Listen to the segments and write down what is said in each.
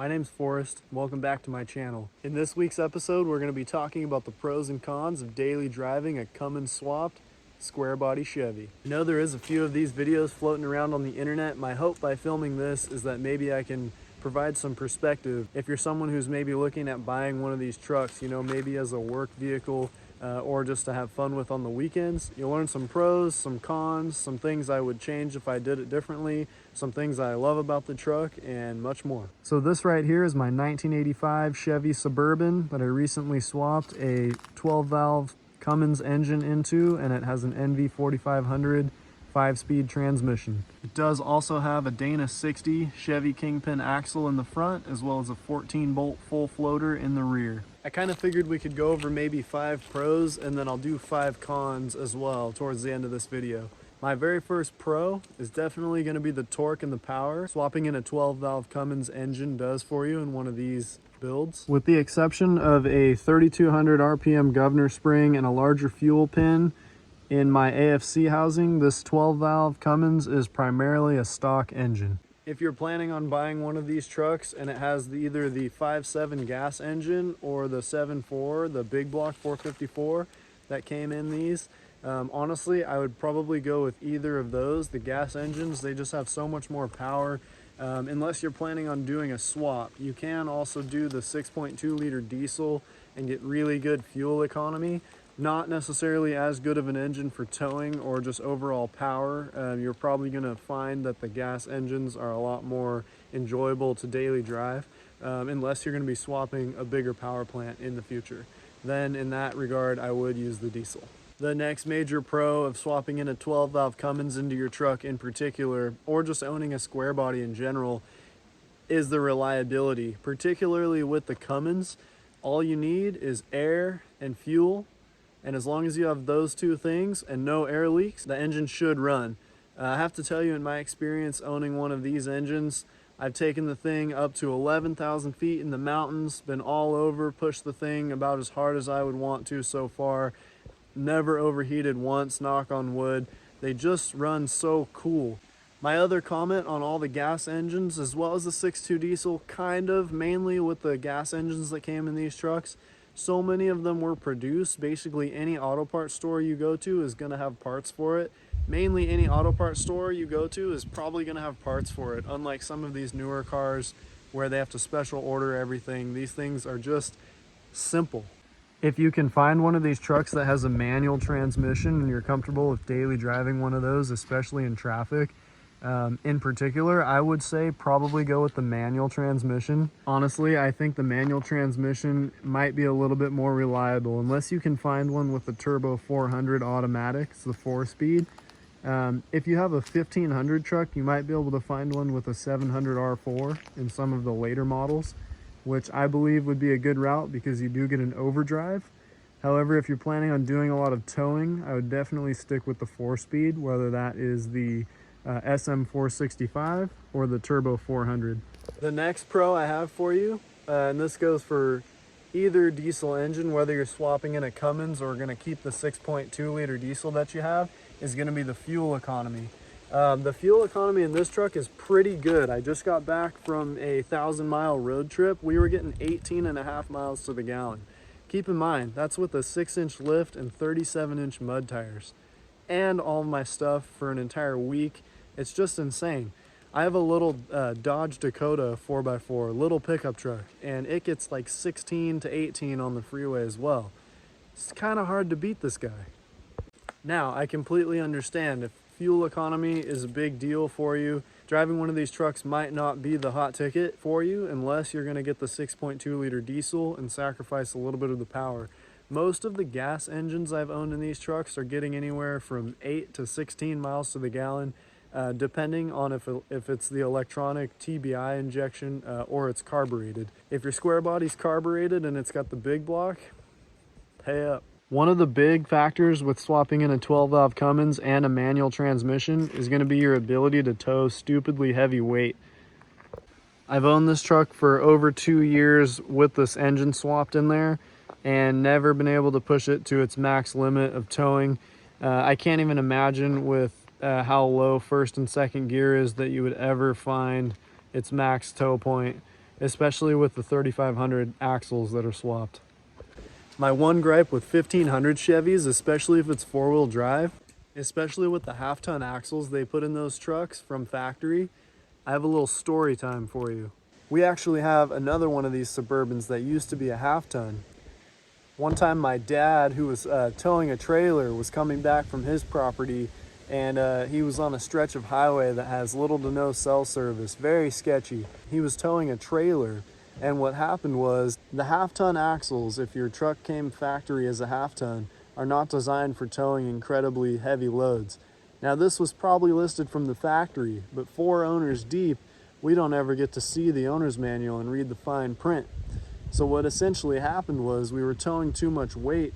My name's Forrest. Welcome back to my channel. In this week's episode, we're going to be talking about the pros and cons of daily driving a Cummins swapped square body Chevy. I know there is a few of these videos floating around on the internet. My hope by filming this is that maybe I can provide some perspective if you're someone who's maybe looking at buying one of these trucks, you know, maybe as a work vehicle or just to have fun with on the weekends. You'll learn some pros, some cons, some things I would change if I did it differently, some things I love about the truck, and much more. So this right here is my 1985 Chevy Suburban that I recently swapped a 12-valve Cummins engine into, and it has an NV4500 5-speed transmission. It does also have a Dana 60 Chevy Kingpin axle in the front, as well as a 14-bolt full floater in the rear. I kind of figured we could go over maybe 5 pros, and then I'll do 5 cons as well towards the end of this video. My very first pro is definitely going to be the torque and the power. Swapping in a 12-valve Cummins engine does for you in one of these builds. With the exception of a 3200 RPM governor spring and a larger fuel pin in my AFC housing, this 12-valve Cummins is primarily a stock engine. If you're planning on buying one of these trucks and it has either the 5.7 gas engine or the 7.4, the big block 454 that came in these, honestly, I would probably go with either of those. The gas engines, they just have so much more power. Unless you're planning on doing a swap, you can also do the 6.2 liter diesel and get really good fuel economy. Not necessarily as good of an engine for towing or just overall power. You're probably going to find that the gas engines are a lot more enjoyable to daily drive, unless you're going to be swapping a bigger power plant in the future. Then in that regard, I would use the diesel. The next major pro of swapping in a 12-valve Cummins into your truck in particular, or just owning a square body in general, is the reliability. Particularly with the Cummins, all you need is air and fuel. And as long as you have those two things and no air leaks, the engine should run. I have to tell you, in my experience owning one of these engines, I've taken the thing up to 11,000 feet in the mountains, been all over, pushed the thing about as hard as I would want to so far. Never overheated once, knock on wood. They just run so cool. My other comment on all the gas engines, as well as the 6.2 diesel, mainly with the gas engines that came in these trucks, so many of them were produced. Basically any auto parts store you go to is going to have parts for it. Mainly any auto parts store you go to is probably going to have parts for it. Unlike some of these newer cars where they have to special order everything, these things are just simple. If you can find one of these trucks that has a manual transmission and you're comfortable with daily driving one of those, especially in traffic, in particular, I would say probably go with the manual transmission. Honestly, I think the manual transmission might be a little bit more reliable, unless you can find one with the Turbo 400 automatic. It's the 4-speed. If you have a 1500 truck, you might be able to find one with a 700 R4 in some of the later models, which I believe would be a good route because you do get an overdrive. However, if you're planning on doing a lot of towing, I would definitely stick with the 4-speed, whether that is the SM465 or the Turbo 400. The next pro I have for you, and this goes for either diesel engine, whether you're swapping in a Cummins or going to keep the 6.2 liter diesel that you have, is going to be the fuel economy. The fuel economy in this truck is pretty good. I just got back from a 1,000-mile road trip. We were getting 18.5 miles to the gallon. Keep in mind, that's with a 6-inch lift and 37-inch mud tires. And all my stuff for an entire week. It's just insane. I have a little Dodge Dakota 4x4, little pickup truck, and it gets like 16 to 18 on the freeway as well. It's kind of hard to beat this guy. Now, I completely understand if fuel economy is a big deal for you, driving one of these trucks might not be the hot ticket for you unless you're going to get the 6.2 liter diesel and sacrifice a little bit of the power. Most of the gas engines I've owned in these trucks are getting anywhere from 8 to 16 miles to the gallon, depending on if it's the electronic TBI injection or it's carbureted. If your square body's carbureted and it's got the big block, pay up. One of the big factors with swapping in a 12-valve Cummins and a manual transmission is going to be your ability to tow stupidly heavy weight. I've owned this truck for over 2 years with this engine swapped in there and never been able to push it to its max limit of towing. I can't even imagine with how low first and second gear is that you would ever find its max tow point. especially with the 3500 axles that are swapped. My one gripe with 1500 Chevys, especially if it's four-wheel drive, especially with the half-ton axles they put in those trucks from factory, I have a little story time for you. We actually have another one of these Suburbans that used to be a half-ton. One time my dad, who was towing a trailer, was coming back from his property, and he was on a stretch of highway that has little to no cell service, very sketchy. He was towing a trailer, and what happened was the half-ton axles, if your truck came factory as a half-ton, are not designed for towing incredibly heavy loads. Now this was probably listed from the factory, but 4 owners deep, we don't ever get to see the owner's manual and read the fine print. So what essentially happened was we were towing too much weight.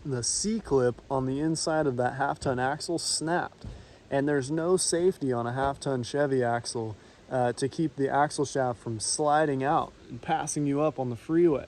The C-clip on the inside of that half-ton axle snapped, and there's no safety on a half-ton Chevy axle to keep the axle shaft from sliding out and passing you up on the freeway.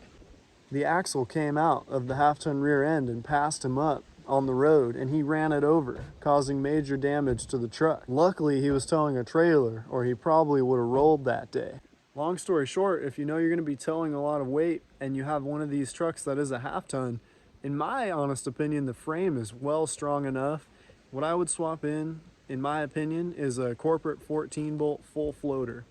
The axle came out of the half-ton rear end and passed him up on the road, and he ran it over, causing major damage to the truck. Luckily, he was towing a trailer, or he probably would have rolled that day. Long story short, if you know you're going to be towing a lot of weight and you have one of these trucks that is a half-ton, in my honest opinion, the frame is well strong enough. What I would swap in my opinion, is a corporate 14-bolt full floater.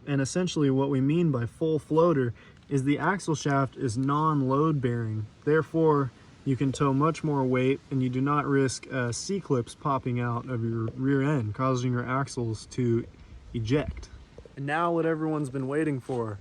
And essentially what we mean by full floater is the axle shaft is non-load bearing. Therefore, you can tow much more weight and you do not risk C-clips popping out of your rear end, causing your axles to eject. And now what everyone's been waiting for,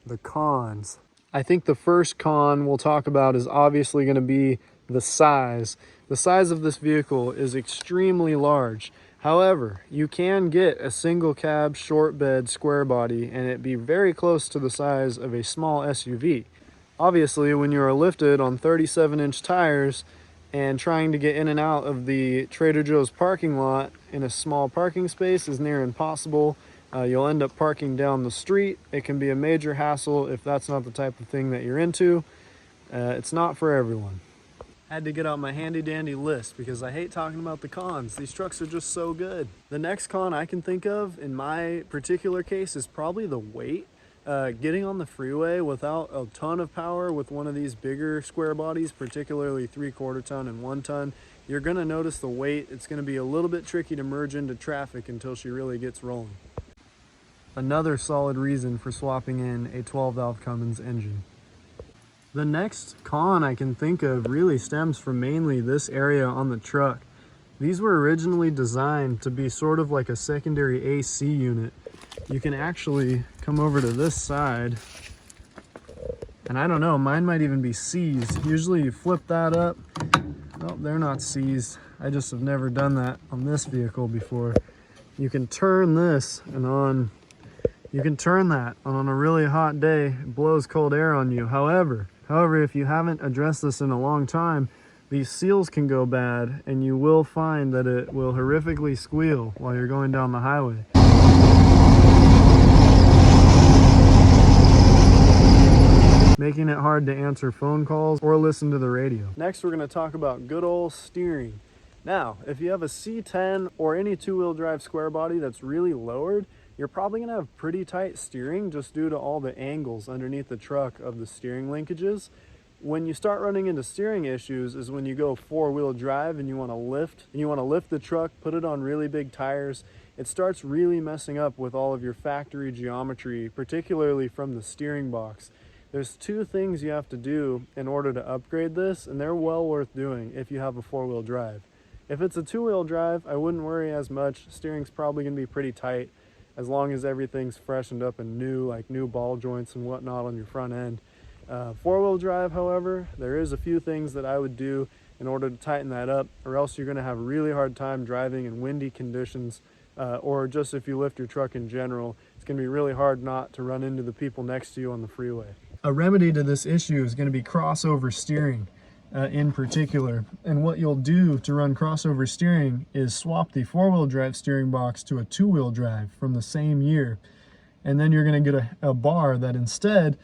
the cons. I think the first con we'll talk about is obviously going to be the size. The size of this vehicle is extremely large. However, you can get a single cab, short bed, square body, and it be very close to the size of a small SUV. Obviously, when you are lifted on 37-inch tires and trying to get in and out of the Trader Joe's parking lot in a small parking space is near impossible. You'll end up parking down the street. It can be a major hassle if that's not the type of thing that you're into. It's not for everyone. I had to get out my handy dandy list because I hate talking about the cons. These trucks are just so good. The next con I can think of in my particular case is probably the weight. Getting on the freeway without a ton of power with one of these bigger square bodies, particularly 3/4 ton and 1 ton, you're gonna notice the weight. It's gonna be a little bit tricky to merge into traffic until she really gets rolling. Another solid reason for swapping in a 12-valve Cummins engine. The next con I can think of really stems from mainly this area on the truck. These were originally designed to be sort of like a secondary AC unit. You can actually come over to this side, and I don't know, mine might even be seized. Usually you flip that up. Oh, they're not seized. I just have never done that on this vehicle before. You can turn this and on. You can turn that on a really hot day. It blows cold air on you. However, if you haven't addressed this in a long time, these seals can go bad and you will find that it will horrifically squeal while you're going down the highway. Making it hard to answer phone calls or listen to the radio. Next, we're going to talk about good old steering. Now, if you have a C10 or any two-wheel drive square body that's really lowered, you're probably going to have pretty tight steering just due to all the angles underneath the truck of the steering linkages. When you start running into steering issues is when you go four-wheel drive and you want to lift the truck, put it on really big tires. It starts really messing up with all of your factory geometry, particularly from the steering box. There's two things you have to do in order to upgrade this, and they're well worth doing if you have a four-wheel drive. If it's a two-wheel drive, I wouldn't worry as much. Steering's probably going to be pretty tight as long as everything's freshened up and new, like new ball joints and whatnot on your front end. Four-wheel drive, however, there is a few things that I would do in order to tighten that up, or else you're going to have a really hard time driving in windy conditions, or just if you lift your truck in general, it's going to be really hard not to run into the people next to you on the freeway. A remedy to this issue is going to be crossover steering in particular. And what you'll do to run crossover steering is swap the four-wheel drive steering box to a two-wheel drive from the same year. And then you're going to get a bar that instead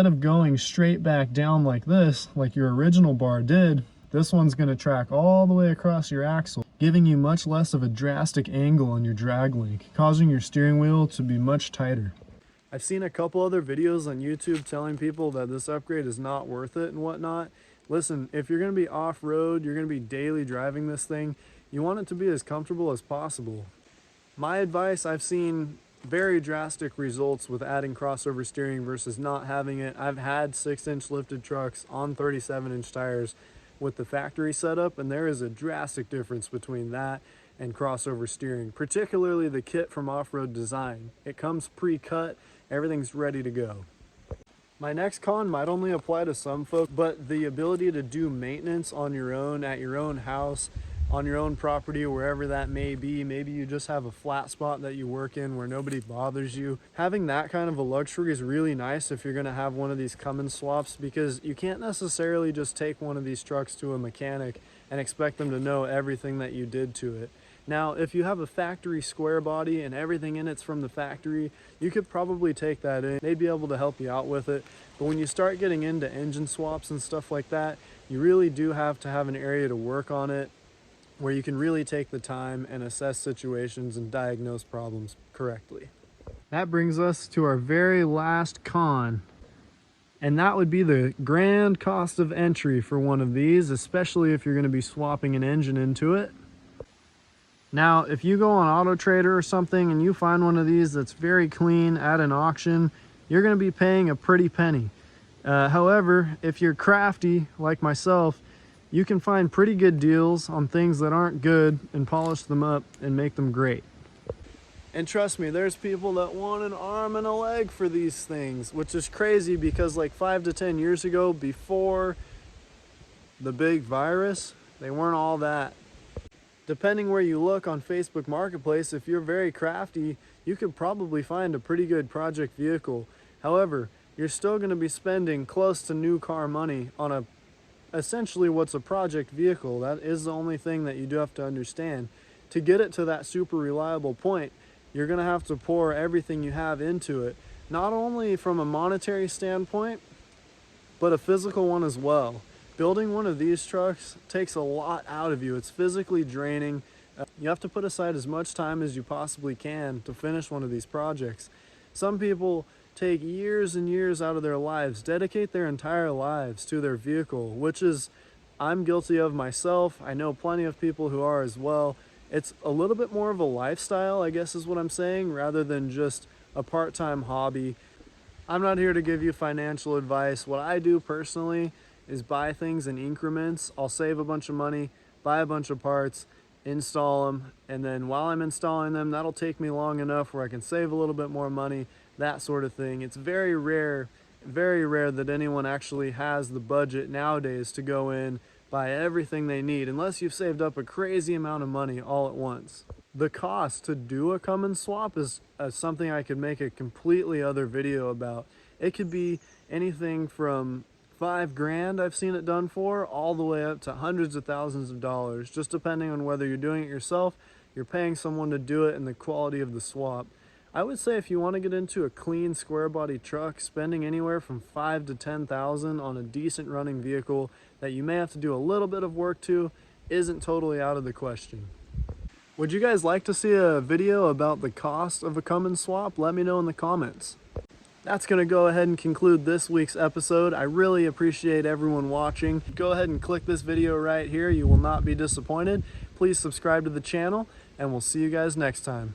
of going straight back down like this, like your original bar did, this one's going to track all the way across your axle, giving you much less of a drastic angle on your drag link, causing your steering wheel to be much tighter. I've seen a couple other videos on YouTube telling people that this upgrade is not worth it and whatnot. Listen, if you're going to be off-road, you're going to be daily driving this thing, you want it to be as comfortable as possible. My advice, I've seen very drastic results with adding crossover steering versus not having it. I've had 6-inch lifted trucks on 37-inch tires with the factory setup, and there is a drastic difference between that and crossover steering, particularly the kit from Off-Road Design. It comes pre-cut, everything's ready to go. My next con might only apply to some folks, but the ability to do maintenance on your own, at your own house, on your own property, wherever that may be. Maybe you just have a flat spot that you work in where nobody bothers you. Having that kind of a luxury is really nice if you're going to have one of these Cummins swaps, because you can't necessarily just take one of these trucks to a mechanic and expect them to know everything that you did to it. Now, if you have a factory square body and everything in it's from the factory, you could probably take that in. They'd be able to help you out with it. But when you start getting into engine swaps and stuff like that, you really do have to have an area to work on it where you can really take the time and assess situations and diagnose problems correctly. That brings us to our very last con, and that would be the grand cost of entry for one of these, especially if you're going to be swapping an engine into it. Now, if you go on AutoTrader or something and you find one of these that's very clean at an auction, you're going to be paying a pretty penny. However, if you're crafty like myself, you can find pretty good deals on things that aren't good and polish them up and make them great. And trust me, there's people that want an arm and a leg for these things, which is crazy because like 5 to 10 years ago, before the big virus, they weren't all that. Depending where you look on Facebook Marketplace, if you're very crafty, you could probably find a pretty good project vehicle. However, you're still going to be spending close to new car money on essentially what's a project vehicle. That is the only thing that you do have to understand. To get it to that super reliable point, you're going to have to pour everything you have into it, not only from a monetary standpoint, but a physical one as well. Building one of these trucks takes a lot out of you. It's physically draining. You have to put aside as much time as you possibly can to finish one of these projects. Some people take years and years out of their lives, dedicate their entire lives to their vehicle, which is, I'm guilty of myself. I know plenty of people who are as well. It's a little bit more of a lifestyle, I guess is what I'm saying, rather than just a part-time hobby. I'm not here to give you financial advice. What I do personally is buy things in increments. I'll save a bunch of money, buy a bunch of parts, install them, and then while I'm installing them, that'll take me long enough where I can save a little bit more money, that sort of thing. It's very rare that anyone actually has the budget nowadays to go in, buy everything they need, unless you've saved up a crazy amount of money all at once. The cost to do a Cummins swap is something I could make a completely other video about. It could be anything from $5,000 I've seen it done for, all the way up to hundreds of thousands of dollars, just depending on whether you're doing it yourself, you're paying someone to do it, and the quality of the swap. I would say if you want to get into a clean square body truck, spending anywhere from $5,000 to $10,000 on a decent running vehicle that you may have to do a little bit of work to isn't totally out of the question. Would you guys like to see a video about the cost of a Cummins swap? Let me know in the comments. That's going to go ahead and conclude this week's episode. I really appreciate everyone watching. Go ahead and click this video right here. You will not be disappointed. Please subscribe to the channel, and we'll see you guys next time.